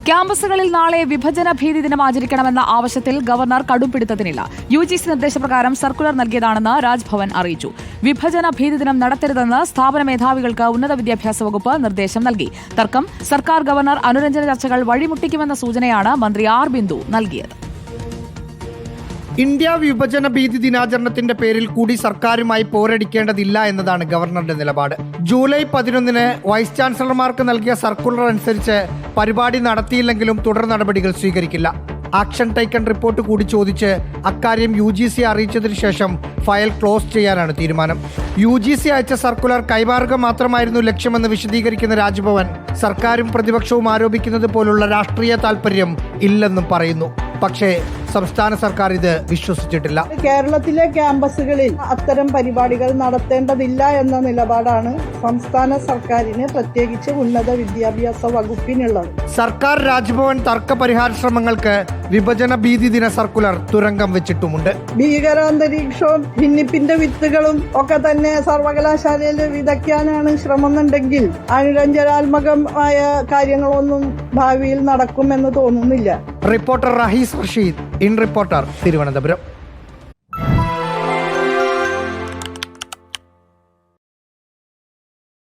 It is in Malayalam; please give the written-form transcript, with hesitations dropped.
ക്യാമ്പസുകളിൽ നാളെ വിഭജന ഭീതി ദിനം ആചരിക്കണമെന്ന ആവശ്യത്തിൽ ഗവർണർ കടുംപിടുത്തത്തിനില്ല. UGC നിർദ്ദേശപ്രകാരം സർക്കുലർ നൽകിയതാണെന്ന് രാജ്ഭവൻ അറിയിച്ചു. വിഭജന ഭീതി ദിനം നടത്തരുതെന്ന് സ്ഥാപന മേധാവികൾക്ക് ഉന്നത വിദ്യാഭ്യാസ വകുപ്പ് നിർദ്ദേശം നൽകി. തർക്കം സർക്കാർ ഗവർണർ അനുരഞ്ജന ചർച്ചകൾ വഴിമുട്ടിക്കുമെന്ന സൂചനയാണ് മന്ത്രി ആർ ബിന്ദു നൽകിയത്. ഇന്ത്യ വിഭജന ഭീതി ദിനാചരണത്തിന്റെ പേരിൽ കൂടി സർക്കാരുമായി പോരടിക്കേണ്ടതില്ല എന്നതാണ് ഗവർണറുടെ നിലപാട്. ജൂലൈ 11 വൈസ് ചാൻസലർമാർക്ക് നൽകിയ സർക്കുലർ അനുസരിച്ച് പരിപാടി നടത്തിയില്ലെങ്കിലും തുടർ നടപടികൾ സ്വീകരിക്കില്ല. ആക്ഷൻ ടേക്കൺ റിപ്പോർട്ട് കൂടി ചോദിച്ച് അക്കാര്യം UGC അറിയിച്ചതിനു ശേഷം ഫയൽ ക്ലോസ് ചെയ്യാനാണ് തീരുമാനം. UGC അയച്ച സർക്കുലർ കൈമാറുക മാത്രമായിരുന്നു ലക്ഷ്യമെന്ന് വിശദീകരിക്കുന്ന രാജ്ഭവൻ സർക്കാരും പ്രതിപക്ഷവും ആരോപിക്കുന്നത് പോലുള്ള രാഷ്ട്രീയ താൽപര്യം ഇല്ലെന്നും പറയുന്നു. പക്ഷേ സംസ്ഥാന സർക്കാർ ഇത് വിശ്വസിച്ചിട്ടില്ല. കേരളത്തിലെ ക്യാമ്പസുകളിൽ അത്തരം പരിപാടികൾ നടത്തേണ്ടതില്ല എന്ന നിലപാടാണ് സംസ്ഥാന സർക്കാരിന്, പ്രത്യേകിച്ച് ഉന്നത വിദ്യാഭ്യാസ വകുപ്പിനുള്ളത്. സർക്കാർ രാജ്ഭവൻ തർക്ക പരിഹാര ശ്രമങ്ങൾക്ക് വിഭജന ഭീതി ദിന സർക്കുലർ തുരങ്കം വെച്ചിട്ടുമുണ്ട്. ഭീകരാന്തരീക്ഷവും ഭിന്നിപ്പിന്റെ വിത്തുകളും ഒക്കെ തന്നെ സർവകലാശാലയിൽ വിതയ്ക്കാനാണ് ശ്രമമെന്നുണ്ടെങ്കിൽ അനുരഞ്ജനാത്മകമായ കാര്യങ്ങളൊന്നും ഭാവിയിൽ നടക്കുമെന്ന് തോന്നുന്നില്ല. Reporter Rahees Rasheed, in reporter, Thiruvananthapuram.